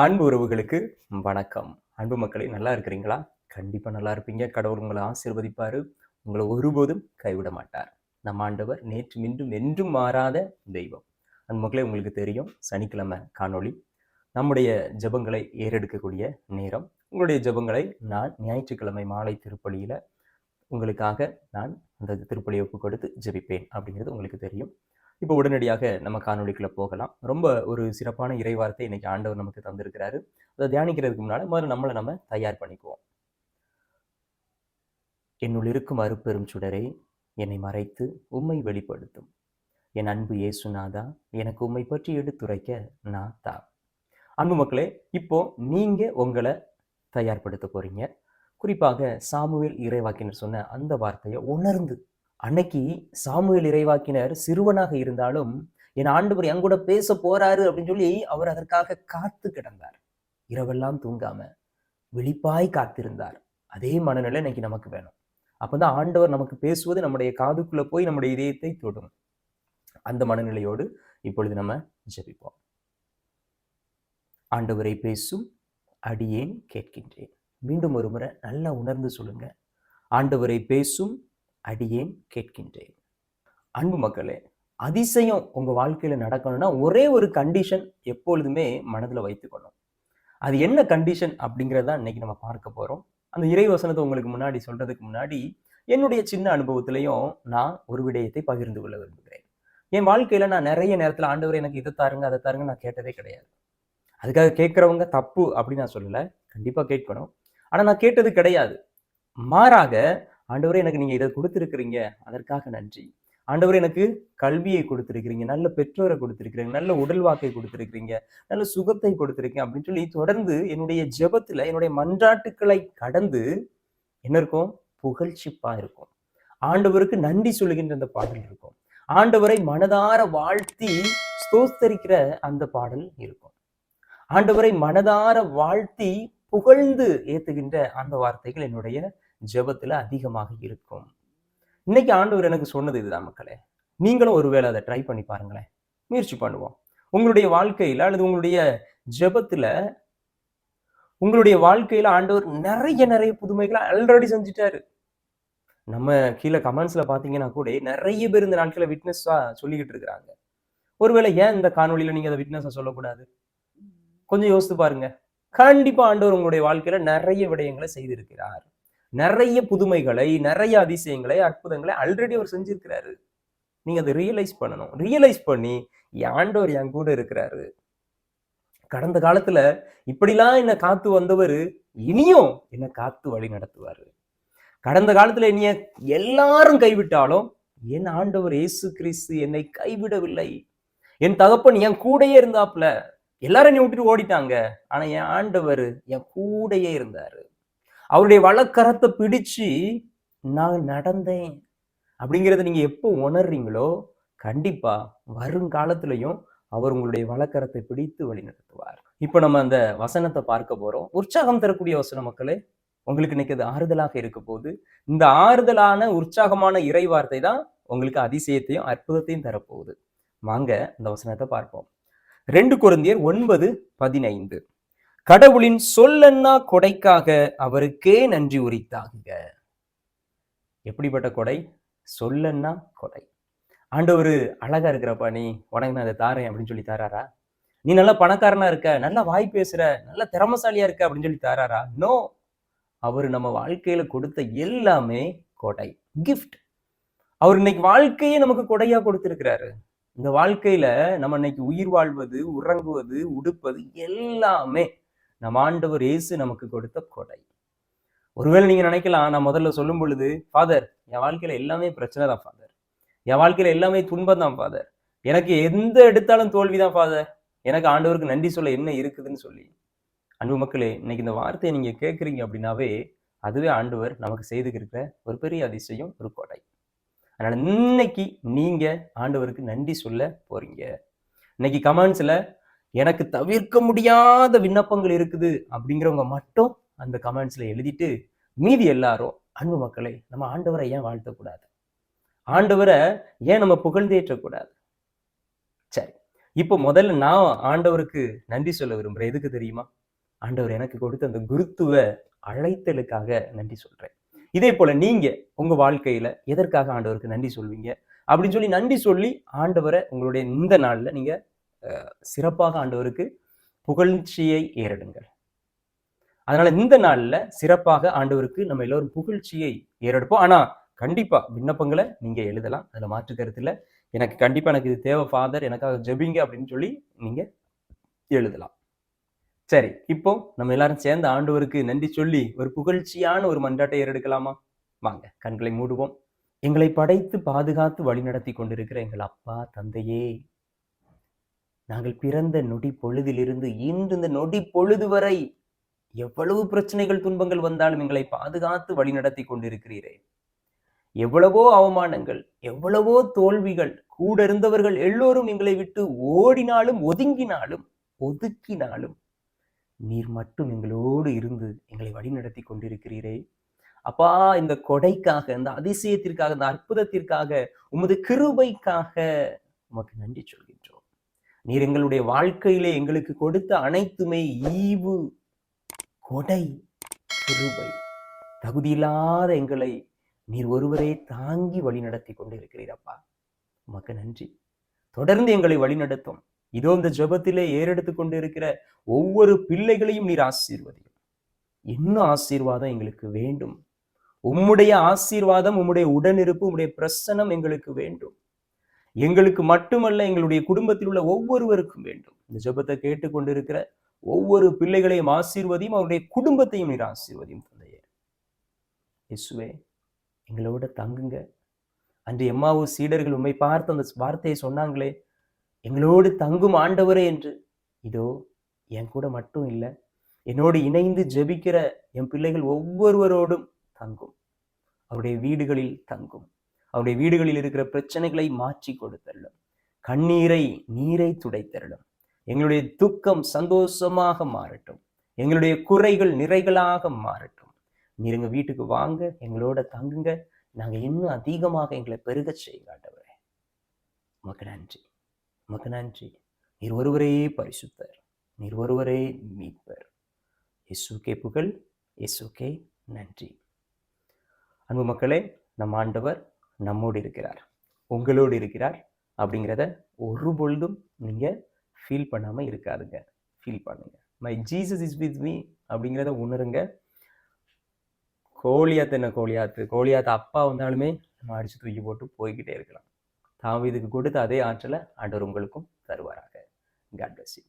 அன்பு உறவுகளுக்கு வணக்கம். அன்பு மக்களே, நல்லா இருக்கிறீங்களா? கண்டிப்பா நல்லா இருப்பீங்க. கடவுள் உங்களை ஆசீர்வதிப்பாரு. உங்களை ஒருபோதும் கைவிட மாட்டார். நம்ம ஆண்டவர் நேற்றும் இன்றும் என்றும் மாறாத தெய்வம். அன்பு மக்களே, உங்களுக்கு தெரியும், சனிக்கிழமை காணொளி நம்முடைய ஜெபங்களை ஏறெடுக்கக்கூடிய நேரம். உங்களுடைய ஜெபங்களை நான் ஞாயிற்றுக்கிழமை மாலை திருப்பலியில உங்களுக்காக நான் அந்த திருப்பலியை ஒப்புக் கொடுத்து ஜெபிப்பேன் அப்படிங்கிறது உங்களுக்கு தெரியும். இப்போ உடனடியாக நம்ம காணொளிக்குள்ள போகலாம். ரொம்ப ஒரு சிறப்பான இறைவார்த்தை இன்னைக்கு ஆண்டவர் நமக்கு தந்திருக்கிறாரு. அதை தியானிக்கிறதுக்கு முன்னால முதல்ல நம்மளை நம்ம தயார் பண்ணிக்குவோம். என்னுள் இருக்கும் அருட்பெரும் சுடரே, என்னை மறைத்து உம்மை வெளிப்படுத்தும். என் அன்பு இயேசுநாதா, எனக்கு உம்மை பற்றி எடுத்துரைக்க நான் தான். அன்பு மக்களே, இப்போ நீங்க உங்களை தயார்படுத்த போறீங்க. குறிப்பாக சாமுவேல் இறைவாக்கினர் சொன்ன அந்த வார்த்தையை உணர்ந்து, அன்னைக்கு சாமுவேல் இறைவாக்கினர் சிறுவனாக இருந்தாலும் என் ஆண்டவர் என் கூட பேச போறாரு அப்படின்னு சொல்லி அவர் அதற்காக காத்து கிடந்தார். இரவெல்லாம் தூங்காம விழிப்பாய் காத்திருந்தார். அதே மனநிலை இன்னைக்கு நமக்கு வேணும். அப்பதான் ஆண்டவர் நமக்கு பேசுவது நம்முடைய காதுக்குள்ள போய் நம்முடைய இதயத்தை தொடும். அந்த மனநிலையோடு இப்பொழுது நம்ம ஜெபிப்போம். ஆண்டவரை பேசும் அடியேன் கேட்கின்றேன். மீண்டும் ஒரு முறை நல்லா உணர்ந்து சொல்லுங்க. ஆண்டவரை பேசும் அடியேன் கேட்கின்றேன். அன்பு மக்களே, அதிசயம் உங்க வாழ்க்கையில நடக்கணும்னா ஒரே ஒரு கண்டிஷன் எப்பொழுதுமே மனதுல வைத்துக்கணும். அது என்ன கண்டிஷன் அப்படிங்கிறத இன்னைக்கு நம்ம பார்க்க போறோம். அந்த இறை வசனத்தை உங்களுக்கு முன்னாடி சொல்றதுக்கு முன்னாடி என்னுடைய சின்ன அனுபவத்திலையும் நான் ஒரு விடயத்தை பகிர்ந்து கொள்ள விரும்புகிறேன். என் வாழ்க்கையில நான் நிறைய நேரத்துல ஆண்டவரே எனக்கு இதை தாருங்க அதை தாருங்க நான் கேட்டதே கிடையாது. அதுக்காக கேட்கிறவங்க தப்பு அப்படின்னு நான் சொல்லல. கண்டிப்பா கேட்கணும். ஆனா நான் கேட்டது கிடையாது. மாறாக, ஆண்டவரே எனக்கு நீங்க இதை கொடுத்திருக்கிறீங்க, அதற்காக நன்றி. ஆண்டவரே எனக்கு கல்வியை கொடுத்திருக்கிறீங்க, நல்ல பெற்றோரை கொடுத்திருக்கிறீங்க, நல்ல உடல் வாக்கை கொடுத்திருக்கிறீங்க, நல்ல சுகத்தை கொடுத்திருக்கீங்க அப்படின்னு சொல்லி தொடர்ந்து என்னுடைய ஜெபத்துல என்னுடைய மன்றாட்டுக்களை கடந்து என்ன இருக்கும்? புகழ்ச்சிப்பா இருக்கும். ஆண்டவருக்கு நன்றி சொல்லுகின்ற அந்த பாடல் இருக்கும். ஆண்டவரை மனதார வாழ்த்தி ஸ்தோத்தரிக்கிற அந்த பாடல் இருக்கும். ஆண்டவரை மனதார வாழ்த்தி புகழ்ந்து ஏத்துகின்ற அந்த வார்த்தைகள் என்னுடைய ஜெபத்துல அதிகமாக இருக்கும். இன்னைக்கு ஆண்டவர் எனக்கு சொன்னது இதுதான் மக்களே. நீங்களும் ஒருவேளை அதை ட்ரை பண்ணி பாருங்களேன். முயற்சி பண்ணுவோம். உங்களுடைய வாழ்க்கையில அல்லது உங்களுடைய ஜெபத்துல உங்களுடைய வாழ்க்கையில ஆண்டவர் நிறைய புதுமைகளை ஆல்ரெடி செஞ்சுட்டாரு. நம்ம கீழே கமெண்ட்ஸ்ல பாத்தீங்கன்னா கூட நிறைய பேர் இந்த நாட்களை விட்னஸா சொல்லிக்கிட்டு இருக்கிறாங்க. ஒருவேளை ஏன் இந்த காணொலியில நீங்க அதை விட்னஸா சொல்லக்கூடாது? கொஞ்சம் யோசித்து பாருங்க. கண்டிப்பா ஆண்டவர் உங்களுடைய வாழ்க்கையில நிறைய விடயங்களை செய்திருக்கிறார். நிறைய புதுமைகளை, நிறைய அதிசயங்களை, அற்புதங்களை ஆல்ரெடி அவர் செஞ்சிருக்கிறாரு. நீங்க அதை ரியலைஸ் பண்ணணும். ரியலைஸ் பண்ணி ஆண்டவர் என் கூட இருக்கிறாரு. கடந்த காலத்துல இப்படிலாம் என்ன காத்து வந்தவர் இனியும் என்ன காத்து வழி நடத்துவாரு. கடந்த காலத்துல என்னைய எல்லாரும் கைவிட்டாலும் என் ஆண்டவர் இயேசு கிறிஸ்து என்னை கைவிடவில்லை. என் தகப்பன் என் கூடயே இருந்தாப்ல. எல்லாரும் என்னை விட்டுட்டு ஓடிட்டாங்க. ஆனா என் ஆண்டவர் என் கூடயே இருந்தாரு. அவருடைய வலக்கரத்தை பிடிச்சு நான் நடந்தேன் அப்படிங்கிறத நீங்க எப்போ உணர்றீங்களோ கண்டிப்பா வருங்காலத்திலையும் அவர் உங்களுடைய வலக்கரத்தை பிடித்து வழி நடத்துவார். இப்ப நம்ம அந்த வசனத்தை பார்க்க போறோம். உற்சாகம் தரக்கூடிய வசன மக்களே. உங்களுக்கு இன்னைக்கு அது ஆறுதலாக இருக்க போது. இந்த ஆறுதலான உற்சாகமான இறை வார்த்தை தான் உங்களுக்கு அதிசயத்தையும் அற்புதத்தையும் தரப்போகுது. வாங்க அந்த வசனத்தை பார்ப்போம். 2 கொரிந்தியர் 9:15. கடவுளின் சொல்லன்னா கொடைக்காக அவருக்கே நன்றி உரித்தாகுக. எப்படிப்பட்ட கொடை? சொல்லன்னா கொடை. ஆண்டவர் அழகா இருக்கிறப்பா, நீ உனக்கு நான் அதை தாரேன் அப்படின்னு சொல்லி தாராரா? நீ நல்லா பணக்காரனா இருக்க, நல்லா வாய் பேசுற, நல்ல திறமசாலியா இருக்க அப்படின்னு சொல்லி தாராரா? நோ. அவர் நம்ம வாழ்க்கையில கொடுத்த எல்லாமே கொடை, கிஃப்ட். அவர் இன்னைக்கு வாழ்க்கையே நமக்கு கொடையா கொடுத்திருக்கிறாரு. இந்த வாழ்க்கையில நம்ம இன்னைக்கு உயிர் வாழ்வது, உறங்குவது, உடுப்பது எல்லாமே நம்ம ஆண்டவர் இயேசு நமக்கு கொடுத்த கொடை. ஒருவேளை நீங்க நினைக்கலாம், நான் முதல்ல சொல்லும் பொழுது, ஃபாதர் என் வாழ்க்கையில எல்லாமே பிரச்சனை தான் ஃபாதர், என் வாழ்க்கையில எல்லாமே துன்பம் தான் ஃபாதர், எனக்கு எந்த எடுத்தாலும் தோல்விதான் ஃபாதர், எனக்கு ஆண்டவருக்கு நன்றி சொல்ல என்ன இருக்குதுன்னு சொல்லி. அன்பு மக்களே, இன்னைக்கு இந்த வார்த்தையை நீங்க கேட்குறீங்க அப்படின்னாவே அதுவே ஆண்டவர் நமக்கு செய்துக்கிற ஒரு பெரிய அதிசயம், ஒரு கொடை. அதனால இன்னைக்கு நீங்க ஆண்டவருக்கு நன்றி சொல்ல போறீங்க. இன்னைக்கு கமெண்ட்ஸ்ல எனக்கு தவிர்க்க முடியாத விண்ணப்பங்கள் இருக்குது அப்படிங்கிறவங்க மட்டும் அந்த கமெண்ட்ஸ்ல எழுதிட்டு, மீதி எல்லாரும் அன்பு மக்களே, நம்ம ஆண்டவரை ஏன் வாழ்த்தக்கூடாது? ஆண்டவரை ஏன் நம்ம புகழ்ந்தேற்றக்கூடாது? சரி, இப்போ முதல்ல நான் ஆண்டவருக்கு நன்றி சொல்ல விரும்புறேன். எதுக்கு தெரியுமா? ஆண்டவர் எனக்கு கொடுத்த அந்த குருத்துவ அழைத்தலுக்காக நன்றி சொல்றேன். இதே போல நீங்க உங்க வாழ்க்கையில எதற்காக ஆண்டவருக்கு நன்றி சொல்வீங்க அப்படின்னு சொல்லி நன்றி சொல்லி ஆண்டவரை உங்களுடைய இந்த நாள்ல நீங்க சிறப்பாக ஆண்டவருக்கு புகழ்ச்சியை ஏறெடுங்கள். அதனால இந்த நாள்ல சிறப்பாக ஆண்டவருக்கு நம்ம எல்லோரும் புகழ்ச்சியை ஏறெடுப்போம். ஆனா கண்டிப்பா விண்ணப்பங்களை நீங்க எழுதலாம். அதுல மாற்று கருத்து இல்ல. எனக்கு இது தேவை ஃபாதர், எனக்காக ஜெபிங்க அப்படின்னு சொல்லி நீங்க எழுதலாம். சரி, இப்போ நம்ம எல்லாரும் சேர்ந்த ஆண்டவருக்கு நன்றி சொல்லி ஒரு புகழ்ச்சியான ஒரு மன்றாட்டை ஏறெடுக்கலாமா? வாங்க, கண்களை மூடுவோம். எங்களை படைத்து பாதுகாத்து வழிநடத்தி கொண்டிருக்கிற எங்கள் அப்பா தந்தையே, நாங்கள் பிறந்த நொடி பொழுதிலிருந்து இன்று இந்த நொடி பொழுது வரை எவ்வளவு பிரச்சனைகள் துன்பங்கள் வந்தாலும் எங்களை பாதுகாத்து வழிநடத்தி கொண்டிருக்கிறீரே. எவ்வளவோ அவமானங்கள், எவ்வளவோ தோல்விகள், கூட இருந்தவர்கள் எல்லோரும் எங்களை விட்டு ஓடினாலும் ஒதுக்கினாலும் நீர் மட்டும் எங்களோடு இருந்து எங்களை வழிநடத்தி கொண்டிருக்கிறீரே. அப்பா, இந்த கொடைக்காக, இந்த அதிசயத்திற்காக, இந்த அற்புதத்திற்காக, உமது கிருபைக்காக உமக்கு நன்றி சொல்கின்றோம். நீர் எங்களுடைய வாழ்க்கையிலே எங்களுக்கு கொடுத்த அனைத்துமே ஈவு, கொடை, கிருபை. தகுதியில்லாத எங்களை நீர் ஒருவரே தாங்கி வழி நடத்தி கொண்டிருக்கிறீர் அப்பா. உமக்கு நன்றி. தொடர்ந்து எங்களை வழிநடத்தும். இதோ இந்த ஜெபத்திலே ஏறெடுத்து கொண்டு இருக்கிற ஒவ்வொரு பிள்ளைகளையும் நீர் ஆசீர்வதியும். இன்னும் ஆசீர்வாதம் எங்களுக்கு வேண்டும். உம்முடைய ஆசீர்வாதம், உம்முடைய உடனிருப்பு, உம்முடைய பிரசன்னம் எங்களுக்கு வேண்டும். எங்களுக்கு மட்டுமல்ல, எங்களுடைய குடும்பத்தில் உள்ள ஒவ்வொருவருக்கும் வேண்டும். இந்த ஜெபத்தை கேட்டுக்கொண்டிருக்கிற ஒவ்வொரு பிள்ளைகளையும் ஆசீர்வதியும், அவருடைய குடும்பத்தையும் நீர் ஆசீர்வதியும் தந்தையே. இயேசுவே, எங்களோட தங்குங்க. அன்று எம்மாவு சீடர்கள் உம்மை பார்த்து அந்த வார்த்தையை சொன்னாங்களே, எங்களோடு தங்கும் ஆண்டவரே என்று. இதோ என் கூட மட்டும் இல்லை, என்னோடு இணைந்து ஜெபிக்கிற என் பிள்ளைகள் ஒவ்வொருவரோடும் தங்கும். அவருடைய வீடுகளில் தங்கும். அவருடைய வீடுகளில் இருக்கிற பிரச்சனைகளை மாற்றி கொடுத்தள்ளும். கண்ணீரை நீரை துடைத்தள்ளும். எங்களுடைய துக்கம் சந்தோஷமாக மாறட்டும். எங்களுடைய குறைகள் நிறைகளாக மாறட்டும். நீர் எங்க வீட்டுக்கு வாங்க, எங்களோட தங்குங்க. நாங்க இன்னும் அதிகமாக எங்களை பெருக செய்யுங்க ஆண்டவரே. உமக்கு நன்றி, உமக்கு நன்றி. நீர் ஒருவரே பரிசுத்தர், நீர் ஒருவரே மீட்பர். இயேசுக்கே புகழ், இயேசுக்கே நன்றி. அன்பு மக்களே, நம் ஆண்டவர் நம்மோடு இருக்கிறார், உங்களோடு இருக்கிறார் அப்படிங்கிறத ஒரு பொழுதும் நீங்க ஃபீல் பண்ணாம இருக்காதுங்க. ஃபீல் பண்ணுங்க. My Jesus is with me அப்படிங்கிறத உணருங்க. கோலியாத்து அப்பா வந்தாலுமே நம்ம அடிச்சு தூக்கி போட்டு போய்கிட்டே இருக்கலாம். தாவீதுக்கு கொடுத்த அதே ஆற்றலை ஆண்டவர் உங்களுக்கும் தருவாராக. God bless you.